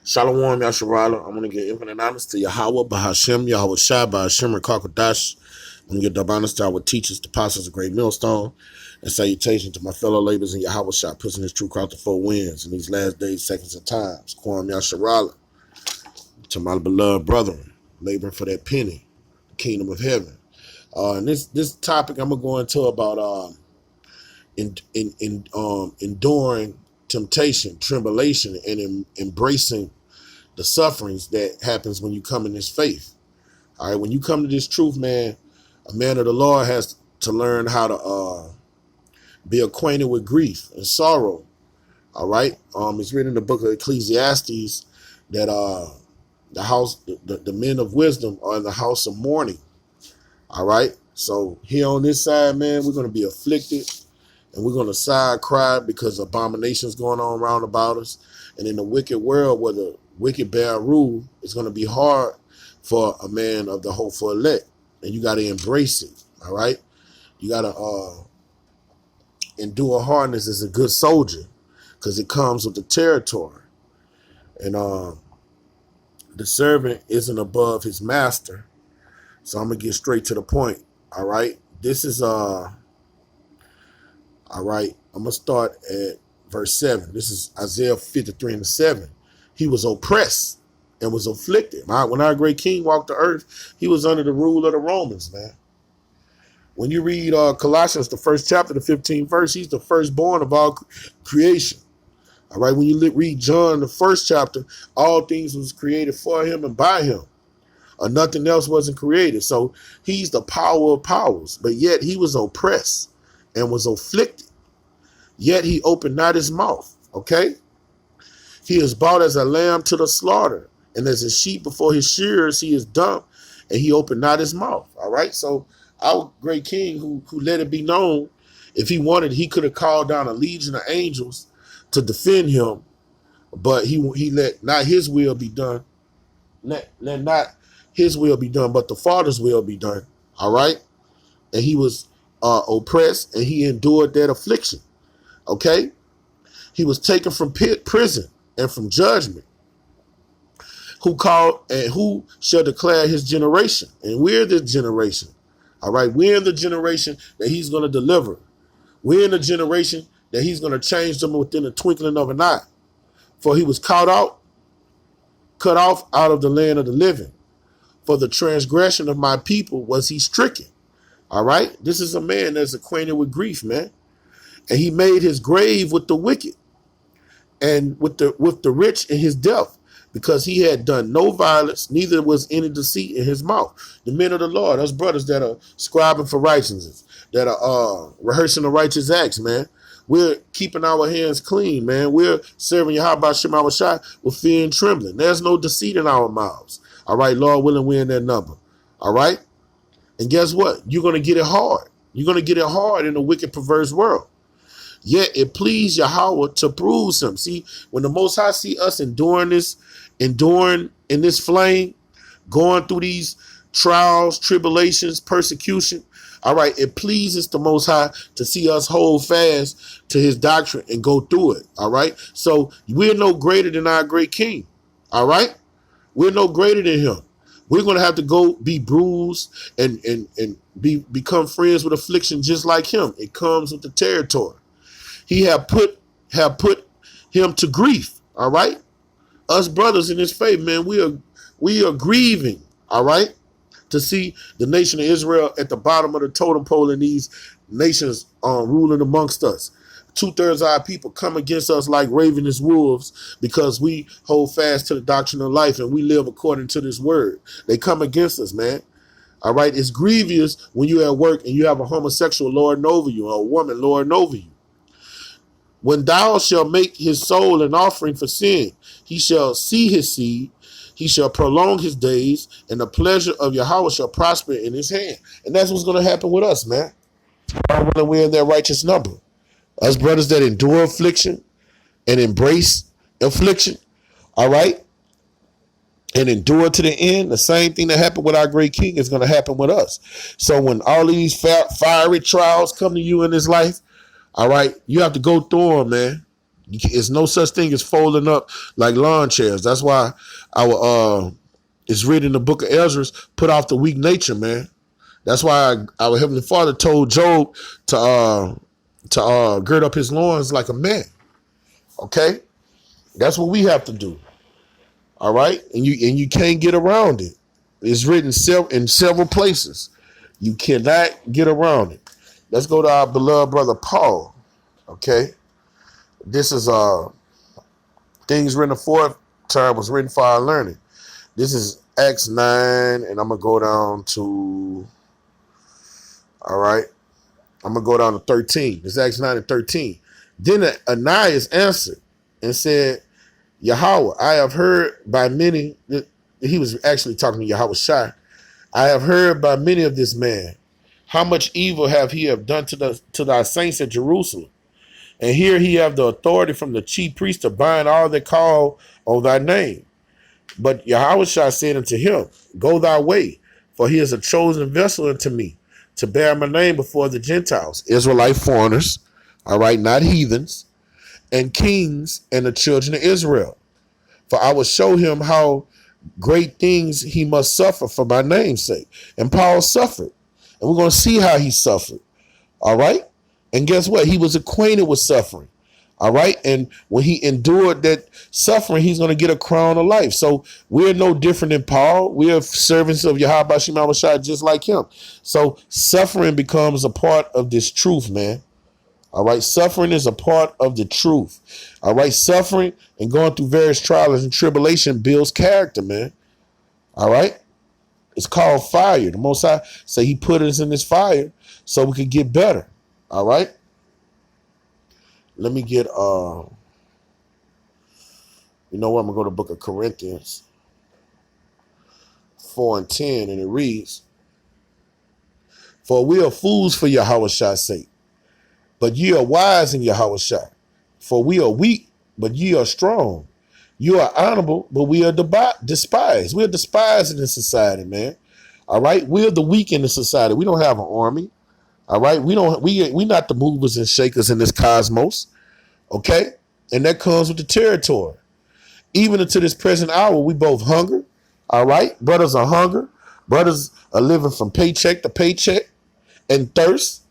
Shalom, Yasharala. I'm going to give infinite honors to Yahweh, Bahashem, Yahweh Shai, Bahashem, Rakakadash. I'm going to give double honors to our teachers, the apostles of Great Millstone, and salutation to my fellow laborers in Yahweh Shai, pushing his true crowd to four winds in these last days, seconds, and times. Kwam Yasharala. To my beloved brethren, laboring for that penny, the kingdom of heaven. And this topic I'm going to go into about enduring temptation, tribulation, and embracing the sufferings that happens when you come in this faith. All right, when you come to this truth, man, a man of the Lord has to learn how to be acquainted with grief and sorrow. All right, it's written in the book of Ecclesiastes that the men of wisdom are in the house of mourning. All right, so here on this side, man, we're going to be afflicted. And we're going to sigh, cry because abominations going on around about us. And in the wicked world where the wicked bear rule, it's going to be hard for a man of the hopeful elect. And you got to embrace it, all right? You got to endure hardness as a good soldier because it comes with the territory. And the servant isn't above his master. So I'm going to get straight to the point, all right? This is... All right, I'm going to start at verse 7. This is Isaiah 53:7. He was oppressed and was afflicted. When our great king walked the earth, he was under the rule of the Romans, man. When you read Colossians, the first chapter, the 15th verse, he's the firstborn of all creation. All right, when you read John, the first chapter, all things was created for him and by him. Nothing else wasn't created. So he's the power of powers, but yet he was oppressed and was afflicted, yet he opened not his mouth, okay? He is brought as a lamb to the slaughter, and as a sheep before his shearers, he is dumb, and he opened not his mouth, all right? So our great king who let it be known, if he wanted, he could have called down a legion of angels to defend him, but he let not his will be done, let not his will be done, but the Father's will be done, all right? And he was oppressed, and he endured that affliction. Okay, he was taken from prison and from judgment. Who shall declare his generation? And we're the generation. All right, we're in the generation that he's going to deliver. We're in the generation that he's going to change them within the twinkling of an eye. For he was cut off out of the land of the living. For the transgression of my people was he stricken. All right, this is a man that's acquainted with grief, man, and he made his grave with the wicked and with the rich in his death, because he had done no violence, neither was any deceit in his mouth. The men of the Lord, us brothers that are scribing for righteousness, that are rehearsing the righteous acts, man. We're keeping our hands clean, man. We're serving Yahweh Shema Shai with fear and trembling. There's no deceit in our mouths. All right, Lord willing, we're in that number. All right. And guess what? You're going to get it hard. You're going to get it hard in a wicked, perverse world. Yet it pleased Yahweh to bruise him. See, when the Most High see us enduring in this flame, going through these trials, tribulations, persecution, all right, it pleases the Most High to see us hold fast to his doctrine and go through it, all right? So we're no greater than our great king, all right? We're no greater than him. We're going to have to go be bruised and become friends with affliction just like him. It comes with the territory. He have put him to grief. All right. Us brothers in this faith, man, we are grieving. All right. To see the nation of Israel at the bottom of the totem pole and these nations ruling amongst us. 2/3 of our people come against us like ravenous wolves because we hold fast to the doctrine of life and we live according to this word. They come against us, man. All right. It's grievous when you're at work and you have a homosexual lording over you or a woman lording over you. When thou shalt make his soul an offering for sin, he shall see his seed, he shall prolong his days, and the pleasure of Yahweh shall prosper in his hand. And that's what's going to happen with us, man. We're in that righteous number. Us brothers that endure affliction and embrace affliction, all right, and endure to the end, the same thing that happened with our great king is going to happen with us. So when all of these fiery trials come to you in this life, all right, you have to go through them, man. It's no such thing as folding up like lawn chairs. That's why it's written in the book of Ezra, put off the weak nature, man. That's why our Heavenly Father told Job to gird up his loins like a man. Okay? That's what we have to do. All right? And you can't get around it. It's written in several places. You cannot get around it. Let's go to our beloved brother Paul. Okay? This is things written aforetime was written for our learning. This is Acts 9, and I'm going to go down to, all right, I'm going to go down to 13. This is Acts 9 and 13. Then Ananias answered and said, Yahweh, I have heard by many, he was actually talking to Yahweh Shai, I have heard by many of this man, how much evil have he have done to thy saints at Jerusalem. And here he have the authority from the chief priest to bind all that call on thy name. But Yahushua said unto him, go thy way, for he is a chosen vessel unto me, to bear my name before the Gentiles, Israelite foreigners, all right, not heathens, and kings and the children of Israel. For I will show him how great things he must suffer for my name's sake. And Paul suffered. And we're going to see how he suffered. All right? And guess what? He was acquainted with suffering. All right. And when he endured that suffering, he's going to get a crown of life. So we're no different than Paul. We are servants of Yahweh Shema Shai just like him. So suffering becomes a part of this truth, man. All right. Suffering is a part of the truth. All right. Suffering and going through various trials and tribulation builds character, man. All right. It's called fire. The Most High say he put us in this fire so we could get better. All right. Let me get, you know what? I'm going to go to the book of Corinthians 4 and 10, and it reads, for we are fools for Yahweh's sake, but ye are wise in Yahweh's. For we are weak, but ye are strong. You are honorable, but we are despised. We are despised in this society, man. All right. We are the weak in the society. We don't have an army. All right. We not the movers and shakers in this cosmos. Okay. And that comes with the territory. Even until this present hour, we both hunger. All right. Brothers are hunger. Brothers are living from paycheck to paycheck and thirst.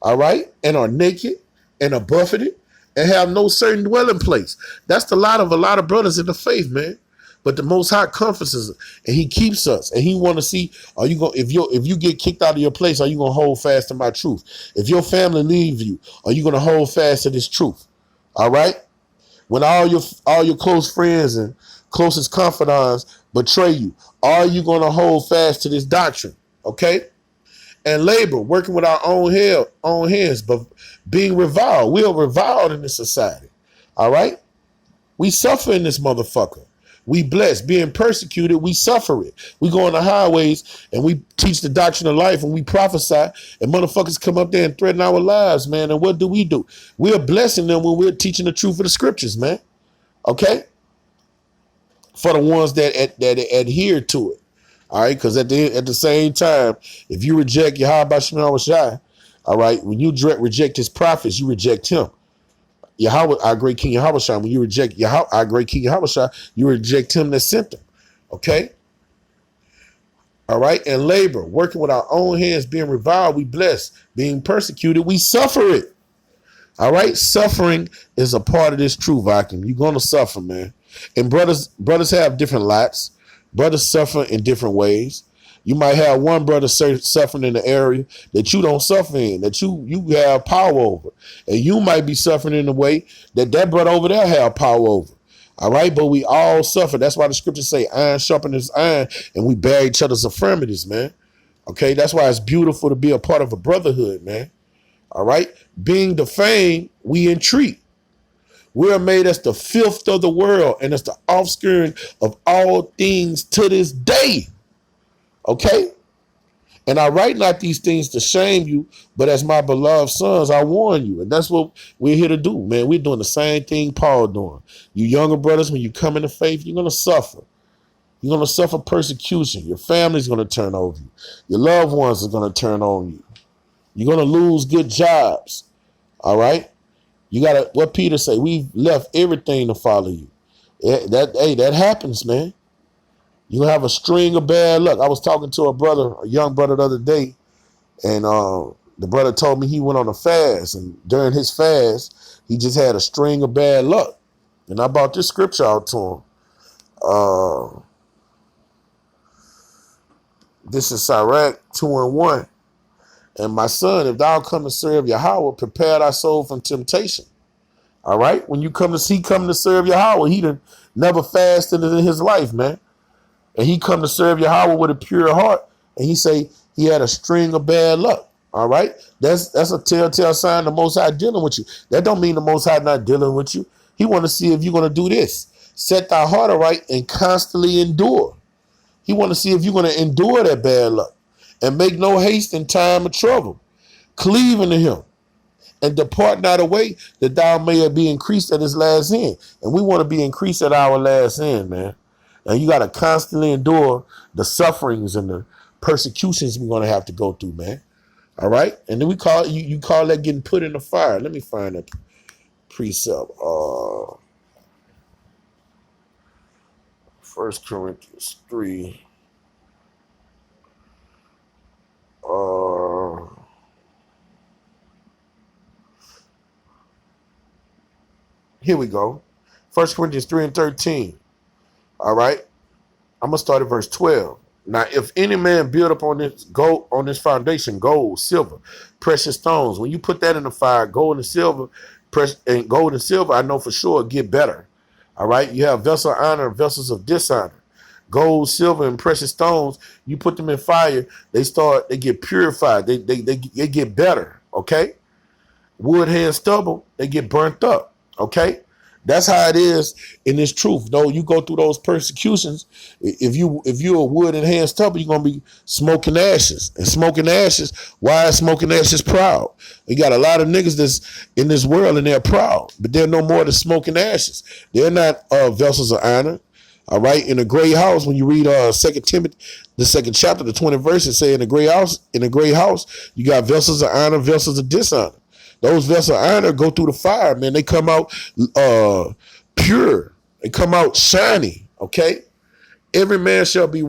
All right. And are naked and are buffeted and have no certain dwelling place. That's the lot of a lot of brothers in the faith, man. But the Most High comforts us and he keeps us. And he want to see, are you going, if you get kicked out of your place, are you going to hold fast to my truth? If your family leave you, are you going to hold fast to this truth? All right. When all your close friends and closest confidants betray you, are you going to hold fast to this doctrine? Okay. And labor, working with our own hands, but being reviled. We are reviled in this society. All right. We suffer in this motherfucker. We bless, being persecuted, we suffer it. We go on the highways and we teach the doctrine of life and we prophesy and motherfuckers come up there and threaten our lives, man. And what do? We are blessing them when we're teaching the truth of the scriptures, man. Okay? For the ones that adhere to it. All right? Because at the same time, if you reject Yahweh Shema Shai, all right, when you reject his prophets, you reject him. Yahweh, our great King Yahweh Shai, when you reject Yahweh, our great King Yahweh Shai, you reject him that sent them. Okay? All right? And labor, working with our own hands, being reviled, we bless. Being persecuted, we suffer it. All right? Suffering is a part of this truth, Vacuum. You're going to suffer, man. And brothers have different lots. Brothers suffer in different ways. You might have one brother suffering in the area that you don't suffer in, that you have power over. And you might be suffering in a way that brother over there have power over. All right. But we all suffer. That's why the scriptures say iron sharpens iron and we bear each other's infirmities, man. OK, that's why it's beautiful to be a part of a brotherhood, man. All right. Being defamed, we entreat. We're made as the filth of the world and as the offscouring of all things to this day. Okay? And I write not these things to shame you, but as my beloved sons, I warn you. And that's what we're here to do, man. We're doing the same thing Paul doing. You younger brothers, when you come into faith, you're going to suffer. You're going to suffer persecution. Your family's going to turn over you. Your loved ones are going to turn on you. You're going to lose good jobs. All right? You gotta, what Peter say, we've left everything to follow you. That happens, man. You have a string of bad luck. I was talking to a young brother the other day, and the brother told me he went on a fast, and during his fast, he just had a string of bad luck. And I brought this scripture out to him. This is Sirach 2:1. And my son, if thou come to serve Yahweh, prepare thy soul from temptation. All right? When you come to serve Yahweh, he done never fasted in his life, man. And he come to serve Yahweh with a pure heart. And he say he had a string of bad luck. All right? That's a telltale sign the Most High dealing with you. That don't mean the Most High not dealing with you. He want to see if you're going to do this. Set thy heart aright and constantly endure. He want to see if you're going to endure that bad luck. And make no haste in time of trouble. Cleave unto him. And depart not away, that thou mayest be increased at his last end. And we want to be increased at our last end, man. And you got to constantly endure the sufferings and the persecutions we're going to have to go through, man. All right? And then you call that getting put in the fire. Let me find that precept. 1 Corinthians 3. Here we go. 1 Corinthians 3:13. All right. I'm going to start at verse 12. Now, if any man build up on this foundation, gold, silver, precious stones, when you put that in the fire, gold and silver, I know for sure get better. All right. You have vessels of honor and vessels of dishonor. Gold, silver, and precious stones, you put them in fire, they get purified. They get better. Okay. Wood, hay, and stubble, they get burnt up. Okay. That's how it is in this truth. Though you go through those persecutions, if you're a wood and hay and stubble, you're gonna be smoking ashes. And smoking ashes, why is smoking ashes proud? We got a lot of niggas that's in this world and they're proud, but they're no more than smoking ashes. They're not vessels of honor. All right. In a gray house, when you read 2 Timothy, the 2nd chapter, the 20th verse, it say in a gray house, you got vessels of honor, vessels of dishonor. Those vessels of honor go through the fire, man. They come out pure. They come out shiny. Okay. Every man shall be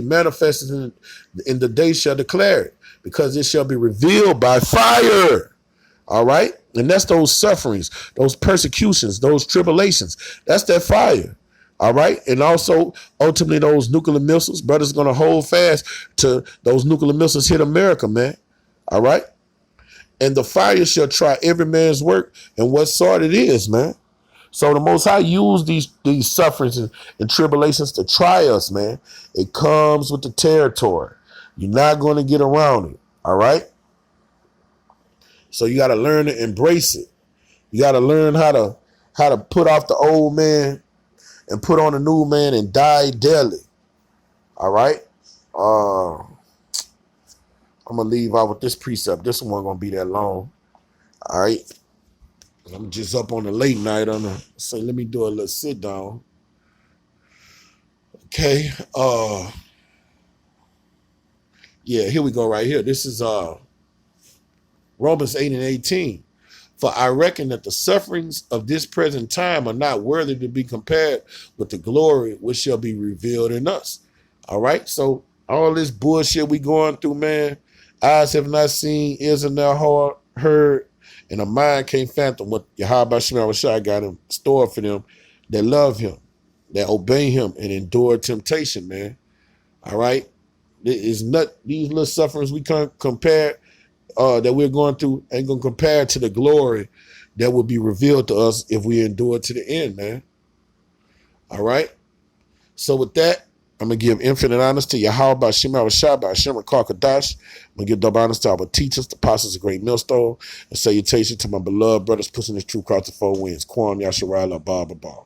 manifested in the day shall declare it, because it shall be revealed by fire. All right. And that's those sufferings, those persecutions, those tribulations. That's that fire. All right. And also, ultimately, those nuclear missiles, brothers going to hold fast to those nuclear missiles hit America, man. All right. And the fire shall try every man's work and what sort it is, man. So the Most High used these sufferings and tribulations to try us, man. It comes with the territory. You're not going to get around it. All right. So you got to learn to embrace it. You got to learn how to put off the old man and put on a new man and die daily. All right. I'm going to leave out with this precept. This one going to be that long. All right. I'm just up on the late night say, let me do a little sit down. Okay. Yeah, here we go right here. This is Romans 8:18. For I reckon that the sufferings of this present time are not worthy to be compared with the glory which shall be revealed in us. All right. So all this bullshit we going through, man, eyes have not seen, ears have not heard, and a mind can't fathom what Yahweh Shai got in store for them that love him, that obey him, and endure temptation, man. All right. It's not these little sufferings we can't compare that we're going through ain't gonna compare to the glory that will be revealed to us if we endure to the end, man. All right. So with that, I'm gonna give infinite honors to Yahweh by Shem Shai by Shem Kadash. I'm gonna give double honors to our teachers, the apostles of Great Millstone, and salutation to my beloved brothers pushing this truth across the four winds. Kwam Yasharala Ba Ba Ba.